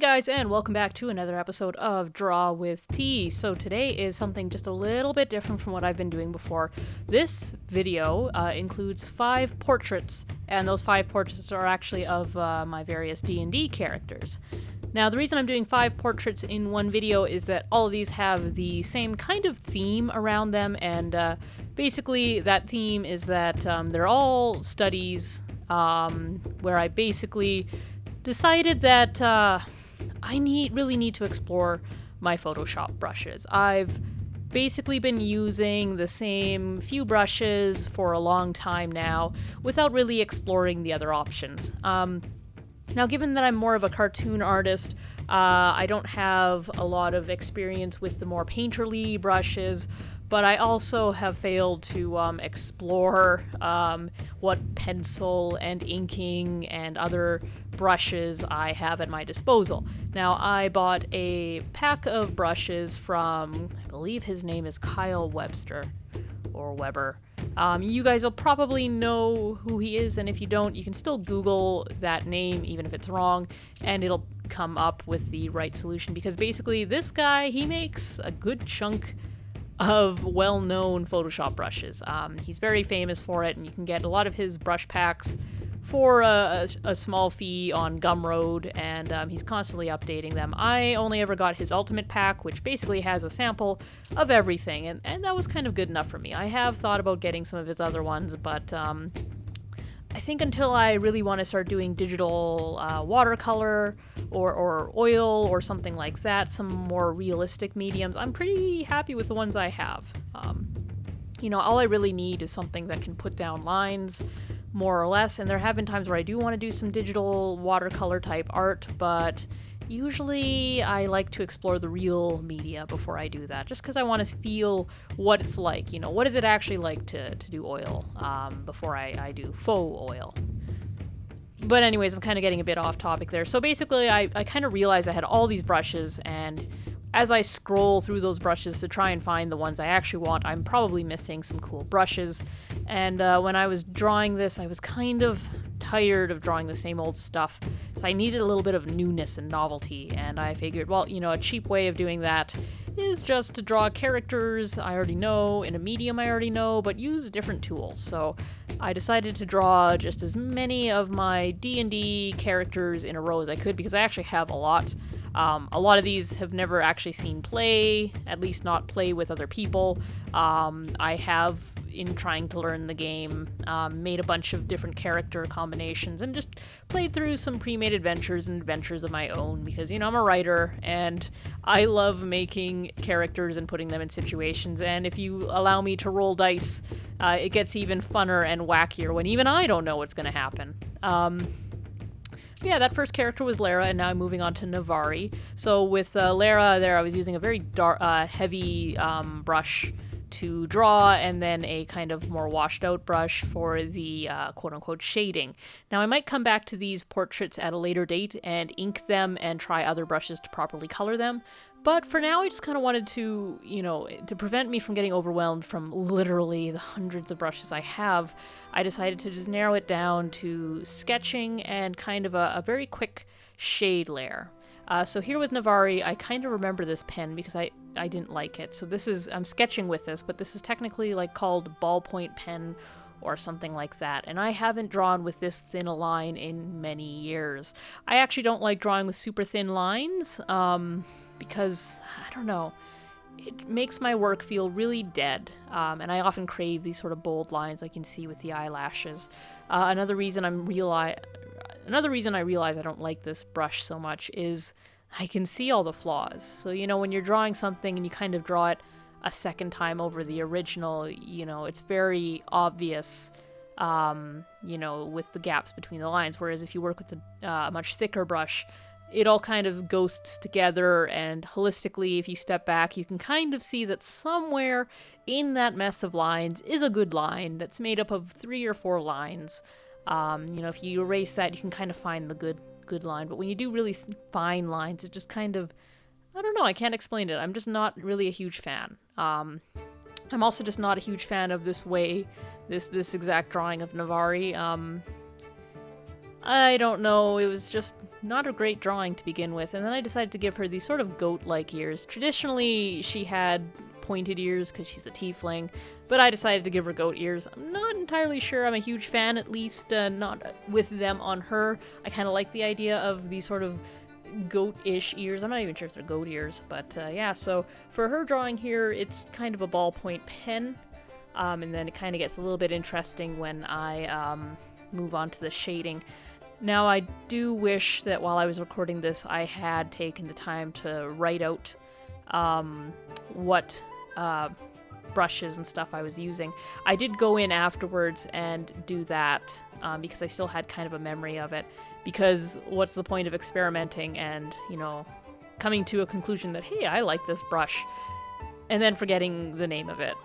guys, and welcome back to another episode of Draw with T. So today is something just a little bit different from what I've been doing before. This video includes 5 portraits, and those 5 portraits are actually of my various D&D characters. Now, the reason I'm doing 5 portraits in one video is that all of these have the same kind of theme around them, and basically that theme is that they're all studies where I basically decided that I really need to explore my Photoshop brushes. I've basically been using the same few brushes for a long time now without really exploring the other options. Now, given that I'm more of a cartoon artist, I don't have a lot of experience with the more painterly brushes, but I also have failed to explore what pencil and inking and other brushes I have at my disposal. Now, I bought a pack of brushes from, I believe his name is Kyle Webster, or Weber. You guys will probably know who he is, and if you don't, you can still Google that name, even if it's wrong, and it'll come up with the right solution, because basically this guy, he makes a good chunk of well-known Photoshop brushes. He's very famous for it, and you can get a lot of his brush packs for a small fee on Gumroad, and he's constantly updating them. I only ever got his Ultimate pack, which basically has a sample of everything, and that was kind of good enough for me. I have thought about getting some of his other ones, but I think until I really want to start doing digital watercolor or oil or something like that, some more realistic mediums, I'm pretty happy with the ones I have. All I really need is something that can put down lines, more or less, and there have been times where I do want to do some digital watercolor type art, but usually I like to explore the real media before I do that, just because I want to feel what it's like, what is it actually like to do oil before I do faux oil. But anyways, I'm kind of getting a bit off topic there. So basically, I kind of realized I had all these brushes, and as I scroll through those brushes to try and find the ones I actually want, I'm probably missing some cool brushes. And when I was drawing this, I was kind of tired of drawing the same old stuff, so I needed a little bit of newness and novelty, and I figured, well, a cheap way of doing that is just to draw characters I already know, in a medium I already know, but use different tools. So I decided to draw just as many of my D&D characters in a row as I could, because I actually have a lot. A lot of these have never actually seen play, at least not play with other people. I have, in trying to learn the game, made a bunch of different character combinations and just played through some pre-made adventures and adventures of my own, because, I'm a writer and I love making characters and putting them in situations, and if you allow me to roll dice, it gets even funner and wackier when even I don't know what's going to happen. Yeah, that first character was Lara, and now I'm moving on to Nevari. So with Lara there, I was using a very dark, heavy brush to draw, and then a kind of more washed out brush for the quote-unquote shading. Now, I might come back to these portraits at a later date and ink them and try other brushes to properly color them. But for now, I just kind of wanted to, to prevent me from getting overwhelmed from literally the hundreds of brushes I have, I decided to just narrow it down to sketching and kind of a very quick shade layer. So here with Navari, I kind of remember this pen because I didn't like it. So I'm sketching with this, but this is technically called ballpoint pen or something like that. And I haven't drawn with this thin a line in many years. I actually don't like drawing with super thin lines, because, I don't know, it makes my work feel really dead, and I often crave these sort of bold lines like you can see with the eyelashes. Another reason I realize I don't like this brush so much is I can see all the flaws. So, when you're drawing something and you kind of draw it a second time over the original, it's very obvious, with the gaps between the lines, whereas if you work with a much thicker brush, it all kind of ghosts together, and holistically, if you step back, you can kind of see that somewhere in that mess of lines is a good line that's made up of 3 or 4 lines. If you erase that, you can kind of find the good line, but when you do really fine lines, it just kind of, I don't know, I can't explain it. I'm just not really a huge fan. I'm also just not a huge fan of this exact drawing of Nevari. I don't know, it was just not a great drawing to begin with, and then I decided to give her these sort of goat-like ears. Traditionally, she had pointed ears because she's a tiefling, but I decided to give her goat ears. I'm not entirely sure I'm a huge fan, at least not with them on her. I kind of like the idea of these sort of goat-ish ears. I'm not even sure if they're goat ears, but yeah, so for her drawing here, it's kind of a ballpoint pen, and then it kind of gets a little bit interesting when I move on to the shading. Now, I do wish that while I was recording this, I had taken the time to write out what brushes and stuff I was using. I did go in afterwards and do that because I still had kind of a memory of it. Because what's the point of experimenting and, you know, coming to a conclusion that, hey, I like this brush, and then forgetting the name of it.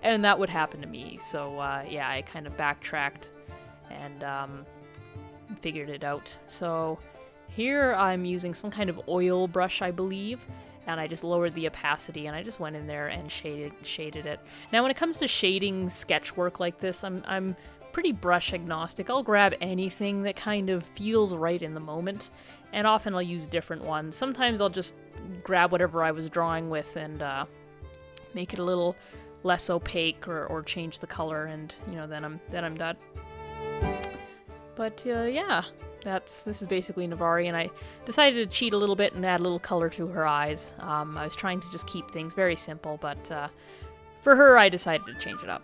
And that would happen to me. So, yeah, I kind of backtracked and figured it out. So here I'm using some kind of oil brush, I believe, and I just lowered the opacity and I just went in there and shaded it. Now, when it comes to shading sketch work like this, I'm pretty brush agnostic. I'll grab anything that kind of feels right in the moment, and often I'll use different ones. Sometimes I'll just grab whatever I was drawing with and make it a little less opaque or change the color, and you know, then I'm done. But yeah, this is basically Nevari, and I decided to cheat a little bit and add a little color to her eyes. I was trying to just keep things very simple, but for her I decided to change it up.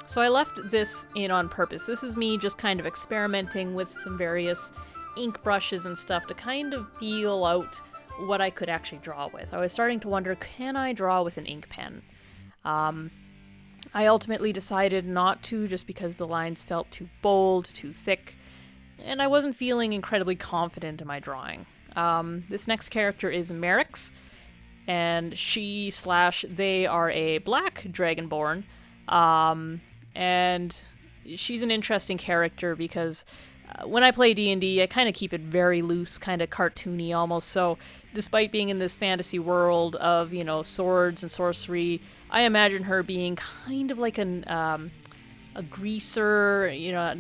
So I left this in on purpose. This is me just kind of experimenting with some various ink brushes and stuff to kind of feel out what I could actually draw with. I was starting to wonder, can I draw with an ink pen? I ultimately decided not to, just because the lines felt too bold, too thick, and I wasn't feeling incredibly confident in my drawing. This next character is Marax, and they are a black Dragonborn. And she's an interesting character because when I play D&D, I kind of keep it very loose, kind of cartoony almost. So despite being in this fantasy world of, you know, swords and sorcery, I imagine her being kind of like a greaser, you know, I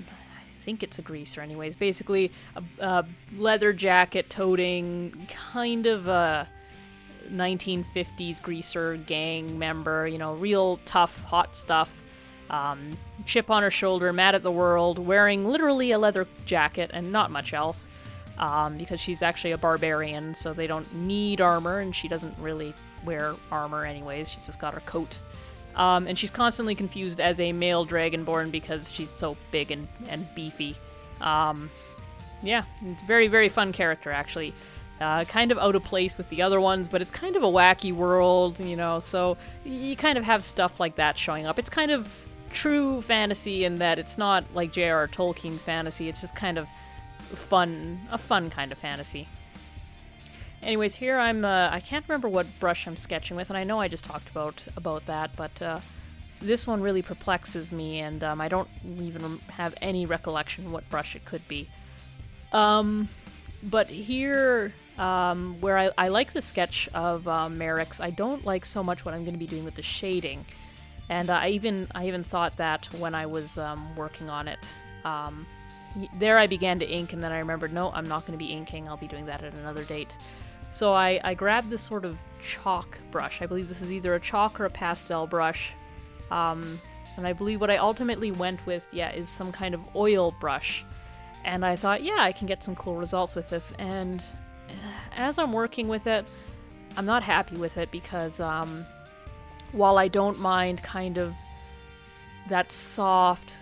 think it's a greaser anyways. Basically a leather jacket toting, kind of a 1950s greaser gang member, you know, real tough, hot stuff. Chip on her shoulder, mad at the world, wearing literally a leather jacket and not much else, because she's actually a barbarian, so they don't need armor, and she doesn't really wear armor anyways, she's just got her coat. And she's constantly confused as a male Dragonborn because she's so big and beefy. Yeah, it's a very, very fun character, actually. Kind of out of place with the other ones, but it's kind of a wacky world, you know, so you kind of have stuff like that showing up. It's kind of true fantasy in that it's not like J.R.R. Tolkien's fantasy, it's just kind of a fun kind of fantasy. Anyways, here I can't remember what brush I'm sketching with, and I know I just talked about that, but this one really perplexes me, and I don't even have any recollection what brush it could be. But here, where I like the sketch of Marax, I don't like so much what I'm going to be doing with the shading. And I even thought that when I was working on it. There I began to ink, and then I remembered, no, I'm not going to be inking. I'll be doing that at another date. So I grabbed this sort of chalk brush. I believe this is either a chalk or a pastel brush. And I believe what I ultimately went with, is some kind of oil brush. And I thought, I can get some cool results with this. And as I'm working with it, I'm not happy with it because while I don't mind kind of that soft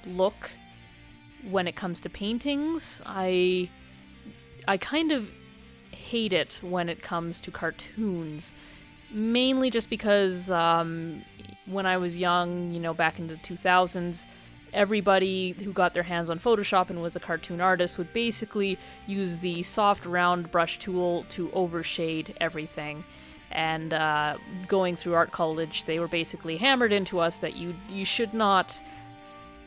look when it comes to paintings, I kind of hate it when it comes to cartoons. Mainly just because when I was young, you know, back in the 2000s, everybody who got their hands on Photoshop and was a cartoon artist would basically use the soft round brush tool to overshade everything. And going through art college, they were basically hammered into us that you should not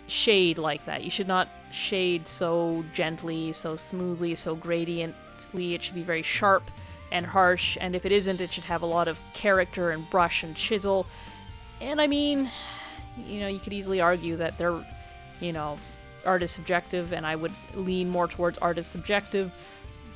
shade like that. You should not shade so gently, so smoothly, so gradiently. It should be very sharp and harsh, and if it isn't, it should have a lot of character and brush and chisel. And I mean, you know, you could easily argue that they're, you know, art is subjective, and I would lean more towards art is subjective.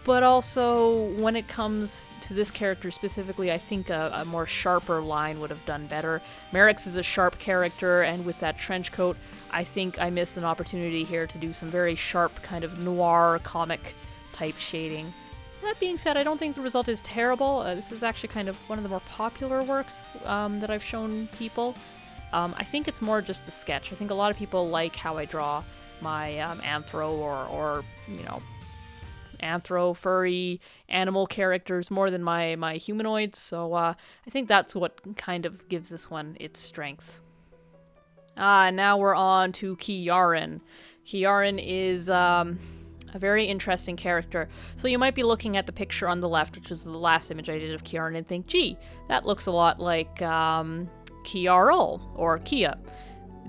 But also, when it comes to this character specifically, I think a more sharper line would have done better. Marax is a sharp character, and with that trench coat, I think I missed an opportunity here to do some very sharp kind of noir comic type shading. That being said, I don't think the result is terrible. This is actually kind of one of the more popular works that I've shown people. I think it's more just the sketch. I think a lot of people like how I draw my anthro or anthro, furry, animal characters more than my humanoids, so I think that's what kind of gives this one its strength. Now we're on to Kiaran. Kiaran is a very interesting character. So you might be looking at the picture on the left, which is the last image I did of Kiaran, and think, gee, that looks a lot like Kiara or Kia,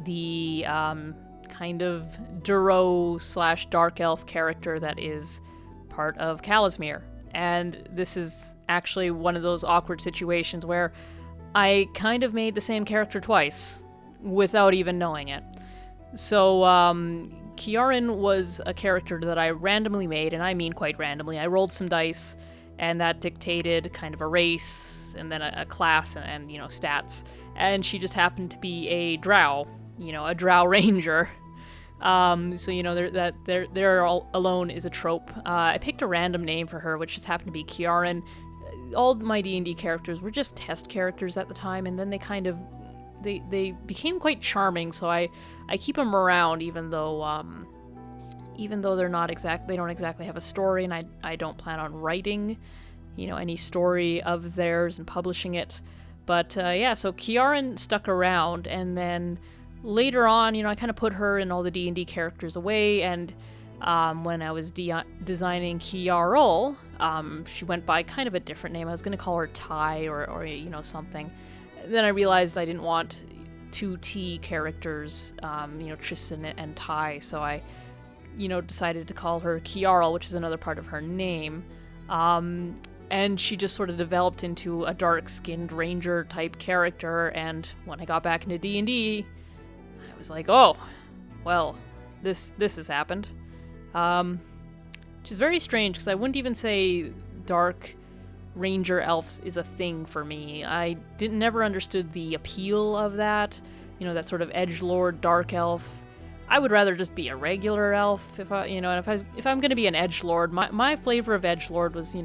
the kind of Drow / dark elf character that is part of Kalismir. And this is actually one of those awkward situations where I kind of made the same character twice without even knowing it. So Kiaran was a character that I randomly made, and I mean quite randomly. I rolled some dice, and that dictated kind of a race and then a class and stats. And she just happened to be a Drow, a Drow ranger. There alone is a trope. I picked a random name for her, which just happened to be Kiaran. All my D&D characters were just test characters at the time, and then they kind of they became quite charming. So I keep them around, even though they're not they don't exactly have a story, and I don't plan on writing, any story of theirs and publishing it. But so Kiaran stuck around, and then later on, I kind of put her and all the D&D characters away, and when I was designing Kiara, she went by kind of a different name. I was going to call her Ty or something. Then I realized I didn't want two T characters, Tristan and Ty, so I, decided to call her Kiara, which is another part of her name. And she just sort of developed into a dark-skinned ranger-type character, and when I got back into D&D, I was like, oh, well, this has happened. Which is very strange, because I wouldn't even say dark ranger elves is a thing for me. I never understood the appeal of that, that sort of edgelord dark elf. I would rather just be a regular elf if I'm going to be an edgelord. My flavor of edgelord was,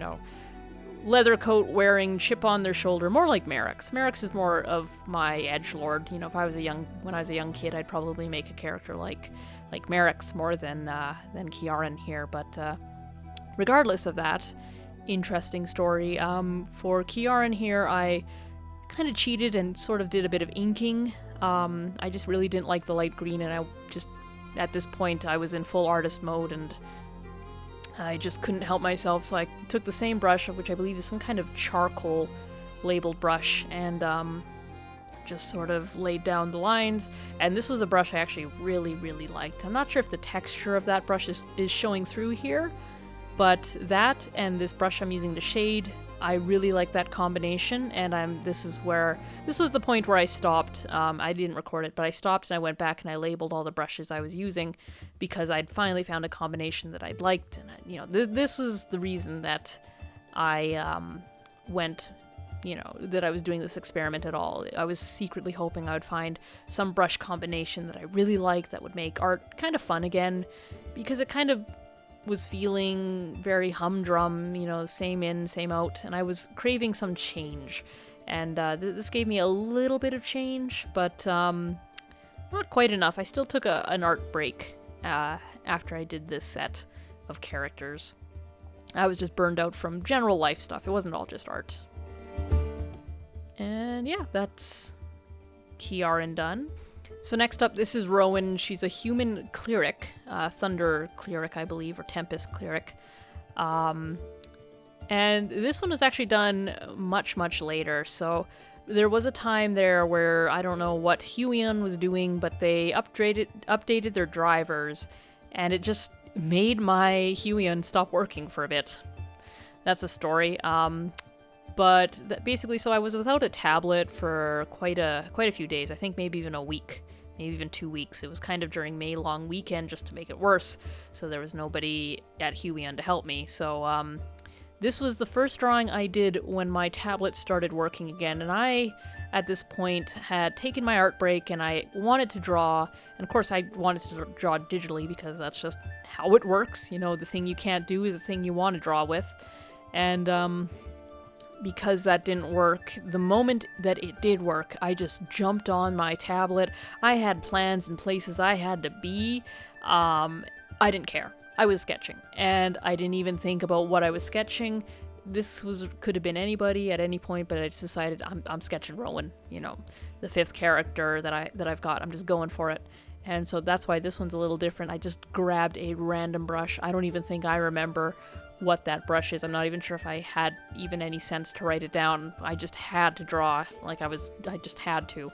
leather coat wearing, chip on their shoulder, more like Marax. Marax is more of my edgelord. If I was when I was a young kid, I'd probably make a character like Marax more than Kiaran here. But regardless of that, interesting story. For Kiaran here, I kind of cheated and sort of did a bit of inking. I just really didn't like the light green, and at this point, I was in full artist mode, and I just couldn't help myself, so I took the same brush, which I believe is some kind of charcoal labeled brush, and just sort of laid down the lines. And this was a brush I actually really, really liked. I'm not sure if the texture of that brush is showing through here, but that and this brush I'm using to shade, I really like that combination, and this was the point where I stopped. I didn't record it, but I stopped and I went back and I labeled all the brushes I was using because I'd finally found a combination that I'd liked, and this was the reason that I went, that I was doing this experiment at all. I was secretly hoping I would find some brush combination that I really liked that would make art kind of fun again, because it kind of was feeling very humdrum, same in, same out, and I was craving some change. And this gave me a little bit of change, but not quite enough. I still took an art break after I did this set of characters. I was just burned out from general life stuff. It wasn't all just art. And yeah, that's Kiaran done. So next up, this is Rowan. She's a human cleric, thunder cleric, I believe, or tempest cleric. And this one was actually done much, much later. So there was a time there where I don't know what Huion was doing, but they updated their drivers, and it just made my Huion stop working for a bit. That's a story. Basically, so I was without a tablet for quite a few days. I think maybe even a week. maybe even 2 weeks. It was kind of during May long weekend just to make it worse, so there was nobody at Huion to help me. So this was the first drawing I did when my tablet started working again, and I, at this point, had taken my art break and I wanted to draw, and of course I wanted to draw digitally because that's just how it works. You know, the thing you can't do is the thing you want to draw with. And because that didn't work, the moment that it did work, I just jumped on my tablet. I had plans and places I had to be. I didn't care. I was sketching, and I didn't even think about what I was sketching. This could have been anybody at any point, but I just decided I'm sketching Rowan, you know, the 5th character that I've got. I'm just going for it. And so that's why this one's a little different. I just grabbed a random brush. I don't even think I remember what that brush is. I'm not even sure if I had even any sense to write it down. I just had to draw, like I just had to.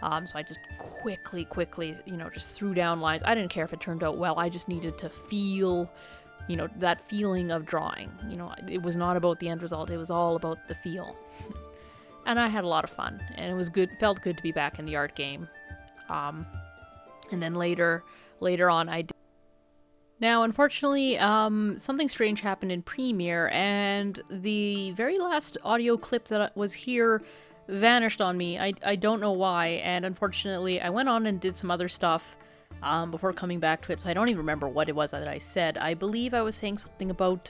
So I just quickly, you know, just threw down lines. I didn't care if it turned out well. I just needed to feel, you know, that feeling of drawing. You know, it was not about the end result. It was all about the feel. And I had a lot of fun, and it was good. Felt good to be back in the art game. And then later on, I did. Now, unfortunately, something strange happened in Premiere, and the very last audio clip that was here vanished on me. I don't know why, and unfortunately, I went on and did some other stuff before coming back to it, so I don't even remember what it was that I said. I believe I was saying something about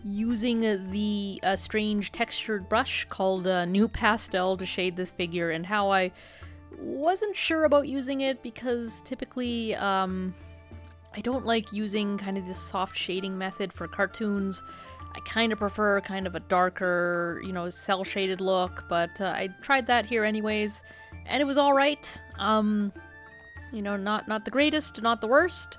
using the strange textured brush called New Pastel to shade this figure, and how I wasn't sure about using it because typically I don't like using kind of this soft shading method for cartoons. I kind of prefer kind of a darker, you know, cel-shaded look, but I tried that here anyways, and it was alright. You know, not the greatest, not the worst.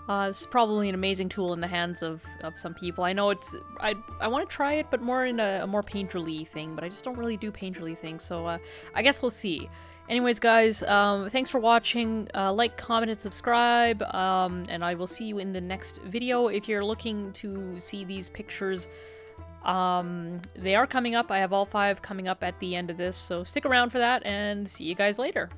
It's probably an amazing tool in the hands of some people. I know I want to try it, but more in a more painterly thing, but I just don't really do painterly things, so I guess we'll see. Anyways, guys, thanks for watching. Like, comment, and subscribe, and I will see you in the next video. If you're looking to see these pictures, they are coming up. I have all 5 coming up at the end of this, so stick around for that, and see you guys later.